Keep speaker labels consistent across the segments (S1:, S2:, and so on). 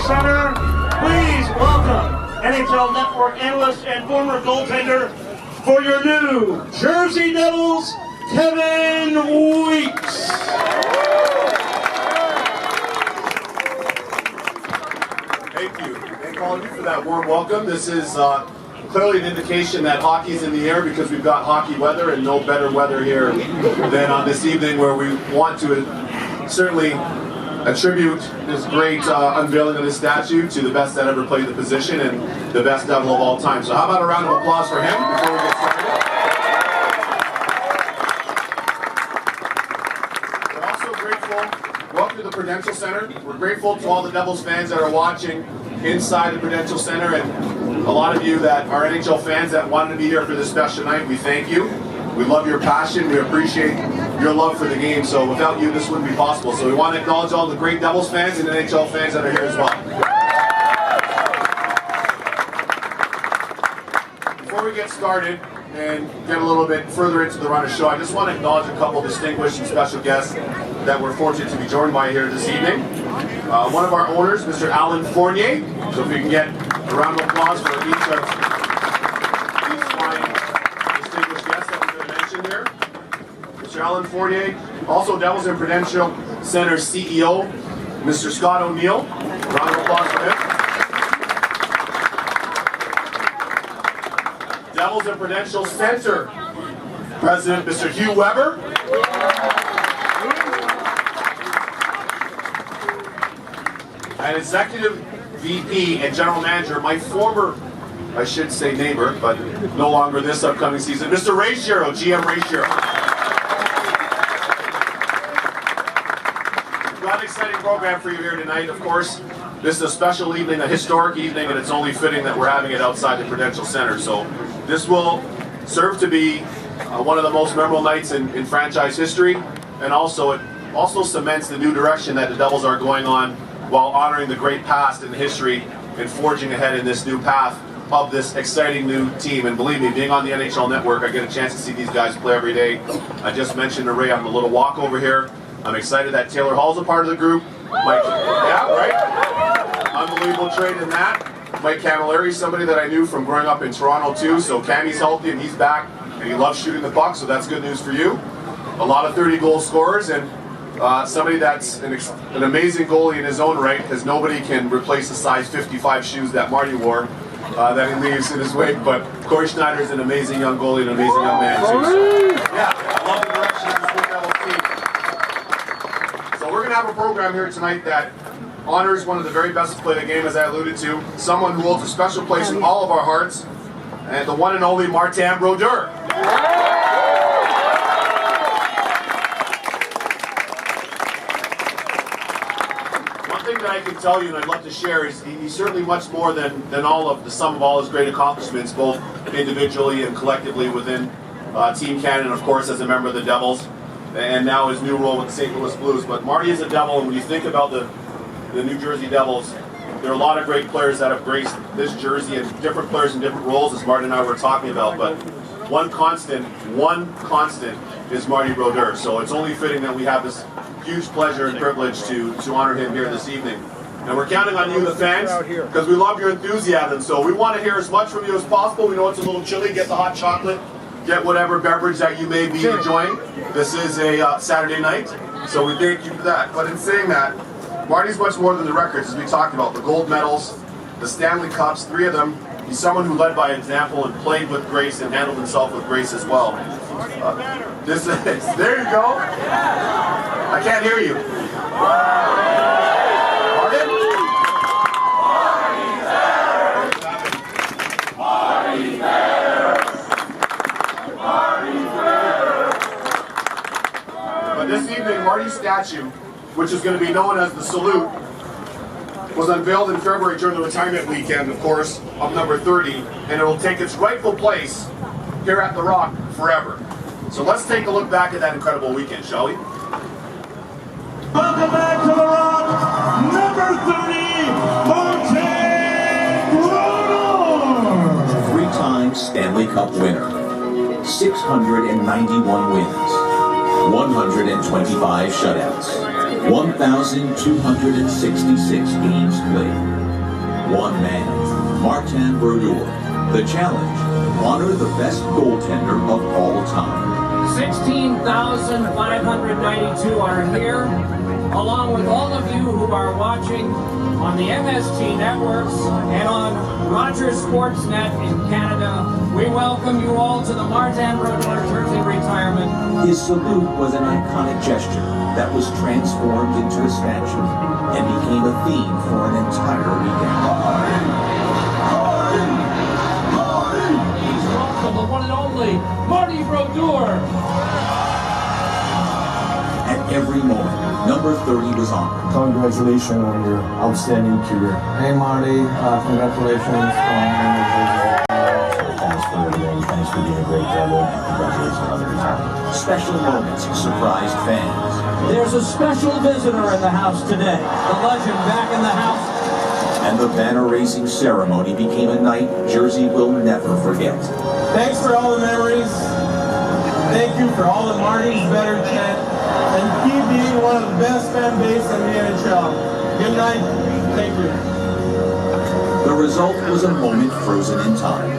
S1: Center, please welcome NHL Network analyst and former goaltender for your new Jersey Devils, Kevin Weeks.
S2: Thank you. Thank all of you for that warm welcome. This is clearly an indication that hockey's in the air because we've got hockey weather, and no better weather here than on this evening, where we want to certainly attribute this great unveiling of this statue to the best that ever played the position and the best Devil of all time. So how about a round of applause for him before we get started? We're also grateful. Welcome to the Prudential Center. We're grateful to all the Devils fans that are watching inside the Prudential Center, and a lot of you that are NHL fans that wanted to be here for this special night. We thank you. We love your passion. We appreciate your love for the game. So without you, this wouldn't be possible. So we want to acknowledge all the great Devils fans and NHL fans that are here as well. Before we get started and get a little bit further into the run of the show, I just want to acknowledge a couple of distinguished and special guests that we're fortunate to be joined by here this evening. One of our owners, Mr. Alan Fournier. So if we can get a round of applause for each of these fine distinguished guests that we're going to mention here. Mr. Alan Fournier, also Devils and Prudential Center CEO, Mr. Scott O'Neill. Round of applause for him. Devils and Prudential Center President, Mr. Hugh Weber. And Executive VP and General Manager, my former, I should say neighbor, but no longer this upcoming season, Mr. Ray Shero, GM Ray Shero. We've got an exciting program for you here tonight, of course. This is a special evening, a historic evening, and it's only fitting that we're having it outside the Prudential Center. So this will serve to be one of the most memorable nights in franchise history, and also it also cements the new direction that the Devils are going on, while honoring the great past and history and forging ahead in this new path of this exciting new team. And believe me, being on the NHL Network, I get a chance to see these guys play every day. I just mentioned to Ray on the little walk over here, I'm excited that Taylor Hall's a part of the group. Mike, yeah, right? Unbelievable trade in that. Mike Camilleri, somebody that I knew from growing up in Toronto too, so Cammy's healthy and he's back, and he loves shooting the puck, so that's good news for you. A lot of 30-goal scorers, and somebody that's an amazing goalie in his own right, because nobody can replace the size 55 shoes that Marty wore that he leaves in his wake. But Corey Schneider is an amazing young goalie and an amazing young man too. So, yeah, I love the direction of this Blue Devils team. So we're going to have a program here tonight that honors one of the very best to play the game, as I alluded to, someone who holds a special place in all of our hearts, and the one and only Martin Brodeur. That I can tell you and I'd love to share is he's certainly much more than all of the sum of all his great accomplishments, both individually and collectively within Team Canada, and of course as a member of the Devils, and now his new role with the St. Louis Blues. But Marty is a Devil, and when you think about the New Jersey Devils, there are a lot of great players that have graced this jersey, and different players in different roles, as Marty and I were talking about. But one constant is Marty Brodeur. So it's only fitting that we have this huge pleasure and privilege to honor him here this evening. And we're counting on you, the fans, because we love your enthusiasm. So we want to hear as much from you as possible. We know it's a little chilly. Get the hot chocolate. Get whatever beverage that you may be enjoying. This is a Saturday night, so we thank you for that. But in saying that, Marty's much more than the records, as we talked about. The gold medals, the Stanley Cups, 3 of them. He's someone who led by example and played with grace and handled himself with grace as well. There you go. I can't hear you. Pardon? Marty's there. But this evening, Marty's statue, which is going to be known as the Salute, was unveiled in February during the retirement weekend, of course, of number 30, and it will take its rightful place here at The Rock forever. So let's take a look back at that incredible weekend, shall we?
S1: Welcome back to The Rock, number 30, Martin Brodeur!
S3: 3-time Stanley Cup winner, 691 wins, 125 shutouts, 1,266 games played. One man, Martin Brodeur. The challenge, honor the best goaltender of all time.
S4: 16,592 are here, along with all of you who are watching on the MSG networks and on Rogers Sportsnet in Canada. We welcome you all to the Martin Brodeur jersey retirement.
S3: His salute was an iconic gesture that was transformed into a statue and became a theme for an entire weekend.
S4: Please welcome the one and only Marty Brodeur.
S3: At every moment, number 30 was honored.
S5: Congratulations on your outstanding career.
S6: Hey Marty, congratulations from
S5: Thanks for everything. Thanks for being a great devil. And congratulations on the retirement.
S3: Special moments surprised fans.
S4: There's a special visitor in the house today. The legend back in the house.
S3: And the banner raising ceremony became a night Jersey will never forget.
S6: Thanks for all the memories. Thank you for all the Marty's better chant. And keep being one of the best fan base in the NHL. Good night. Thank you.
S3: The result was a moment frozen in time,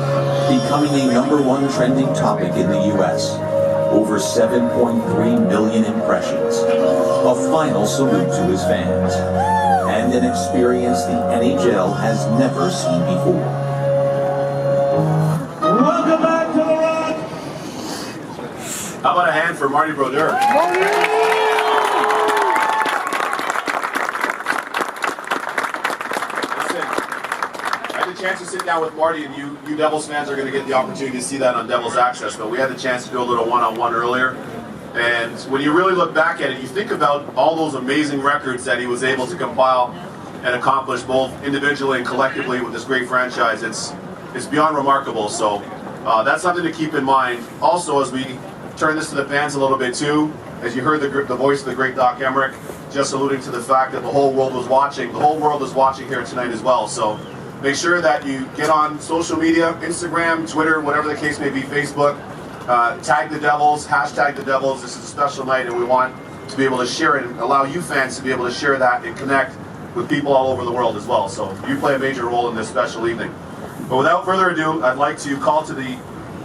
S3: becoming a #1 trending topic in the U.S. Over 7.3 million impressions. A final salute to his fans. And an experience the NHL has never seen before.
S1: Welcome back to the Rock.
S2: How about a hand for Marty Brodeur? Chance to sit down with Marty, and you Devils fans are going to get the opportunity to see that on Devils Access, but we had the chance to do a little one-on-one earlier, and when you really look back at it, you think about all those amazing records that he was able to compile and accomplish both individually and collectively with this great franchise. It's beyond remarkable, so that's something to keep in mind. Also, as we turn this to the fans a little bit too, as you heard the voice of the great Doc Emmerich just alluding to the fact that the whole world was watching. The whole world is watching here tonight as well, so make sure that you get on social media, Instagram, Twitter, whatever the case may be, Facebook, tag the Devils, hashtag the Devils. This is a special night, and we want to be able to share it and allow you fans to be able to share that and connect with people all over the world as well. So you play a major role in this special evening. But without further ado, I'd like to call to the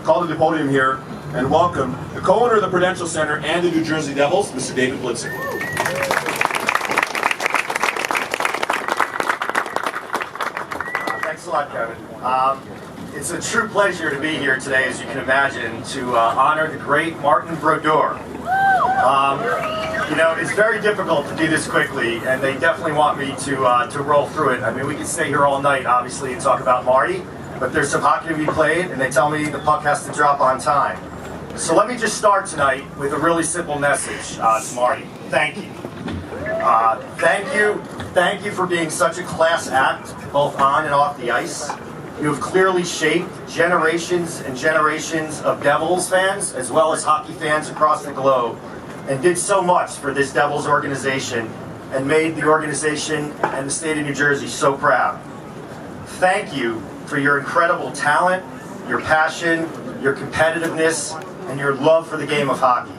S2: podium here and welcome the co-owner of the Prudential Center and the New Jersey Devils, Mr. David Blitzer.
S7: Thanks a lot, Kevin. It's a true pleasure to be here today, as you can imagine, to honor the great Martin Brodeur. You know, it's very difficult to do this quickly, and they definitely want me to roll through it. I mean, we could stay here all night, obviously, and talk about Marty, but there's some hockey to be played, and they tell me the puck has to drop on time. So let me just start tonight with a really simple message to Marty. Thank you. Thank you for being such a class act, both on and off the ice. You have clearly shaped generations and generations of Devils fans, as well as hockey fans across the globe, and did so much for this Devils organization, and made the organization and the state of New Jersey so proud. Thank you for your incredible talent, your passion, your competitiveness, and your love for the game of hockey.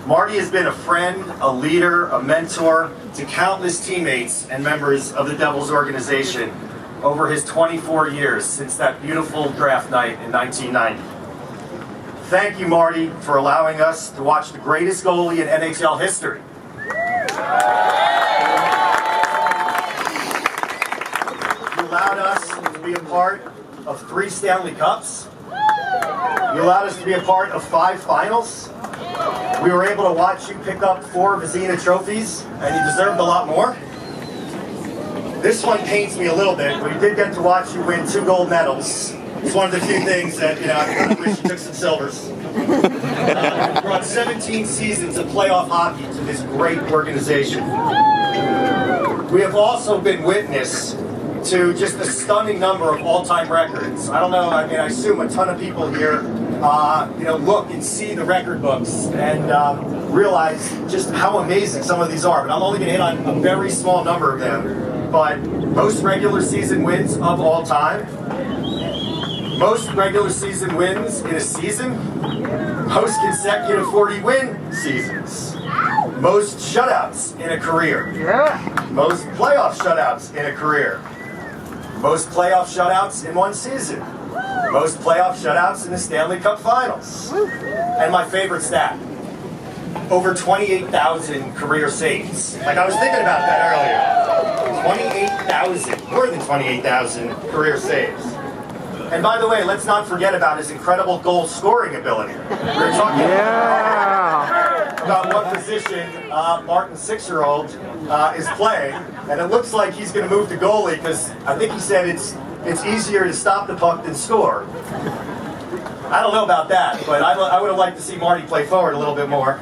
S7: Marty has been a friend, a leader, a mentor to countless teammates and members of the Devils organization over his 24 years since that beautiful draft night in 1990. Thank you, Marty, for allowing us to watch the greatest goalie in NHL history. You allowed us to be a part of 3 Stanley Cups. You allowed us to be a part of 5 finals. We were able to watch you pick up 4 Vezina trophies, and you deserved a lot more. This one pains me a little bit. We did get to watch you win 2 gold medals. It's one of the few things that, you know, I kind of wish you took some silvers. You brought 17 seasons of playoff hockey to this great organization. We have also been witness to just a stunning number of all-time records. I don't know, I mean, I assume a ton of people here you know, look and see the record books and realize just how amazing some of these are. But I'm only going to hit on a very small number of them. But most regular season wins of all time, most regular season wins in a season, most consecutive 40-win seasons, most shutouts in a career. Most playoff shutouts in a career. Most playoff shutouts in one season. Most playoff shutouts in the Stanley Cup Finals. And my favorite stat, over 28,000 career saves. Like, I was thinking about that earlier. 28,000, more than 28,000 career saves. And by the way, let's not forget about his incredible goal scoring ability. We were talking about what position Martin's 6-year-old is playing, and it looks like he's going to move to goalie because I think he said it's easier to stop the puck than score. I don't know about that, but I would have liked to see Marty play forward a little bit more.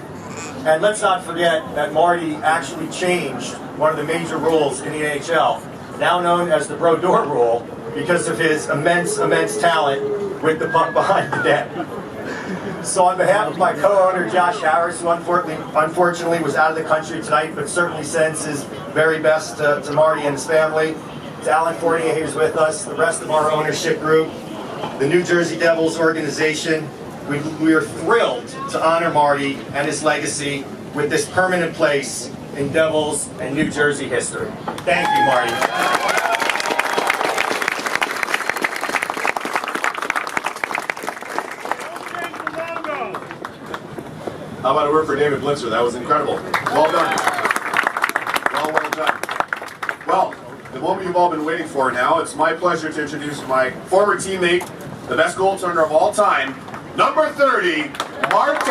S7: And let's not forget that Marty actually changed one of the major rules in the NHL, now known as the Brodeur rule, because of his immense talent with the puck behind the net. So on behalf of my co-owner Josh Harris, who unfortunately was out of the country tonight, but certainly sends his very best to Marty and his family, to Alan Fournier, who's with us, the rest of our ownership group, the New Jersey Devils organization, we are thrilled to honor Marty and his legacy with this permanent place in Devils and New Jersey history. Thank you, Marty.
S2: How about a word for David Blitzer? That was incredible. Well done. Well done. Well, the moment you've all been waiting for now, it's my pleasure to introduce my former teammate, the best goaltender of all time, number 30, Martin.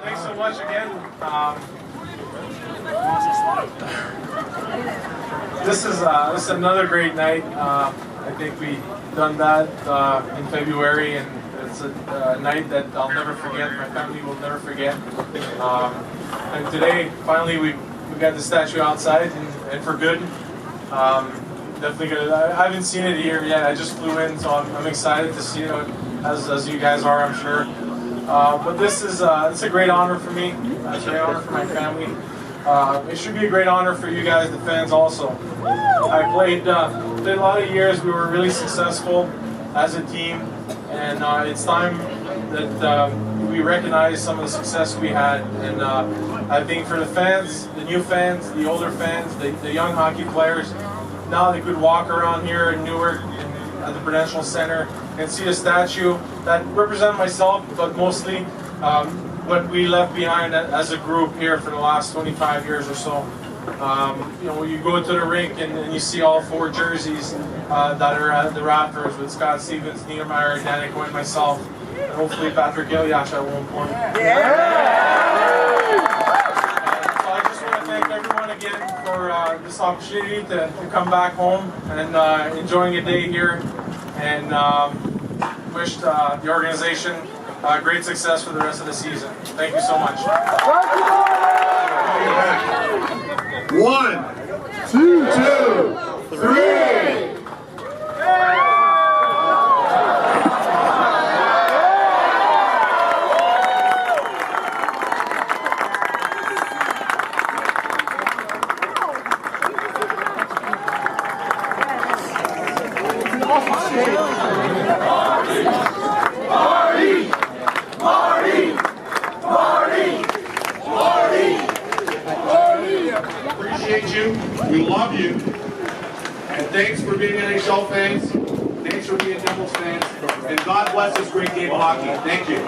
S6: Thanks so much again. This is another great night. I think we done that in February, and it's a night that I'll never forget. My family will never forget. And today, finally, we got the statue outside, and for good. Definitely gonna. I haven't seen it here yet. I just flew in, so I'm excited to see it, as you guys are, I'm sure. But this is it's a great honor for me. It's a great honor for my family. It should be a great honor for you guys, the fans, also. I played a lot of years. We were really successful as a team, and it's time that we recognize some of the success we had. And I think for the fans, the new fans, the older fans, the young hockey players, now they could walk around here in Newark at the Prudential Center and see a statue that represents myself, but mostly what we left behind as a group here for the last 25 years or so. You go to the rink and you see all 4 jerseys that are at the rafters with Scott Stevens, Niedermeyer, Danica, and myself, and hopefully Patrick Gilliash at one point. So I just want to thank everyone again for this opportunity to come back home and enjoying a day here, and wish the organization great success for the rest of the season. Thank you so much.
S2: 1, 2, 3. Appreciate you. We love you. And thanks for being NHL fans. Thanks for being Devils fans. And God bless this great game of hockey. Thank you.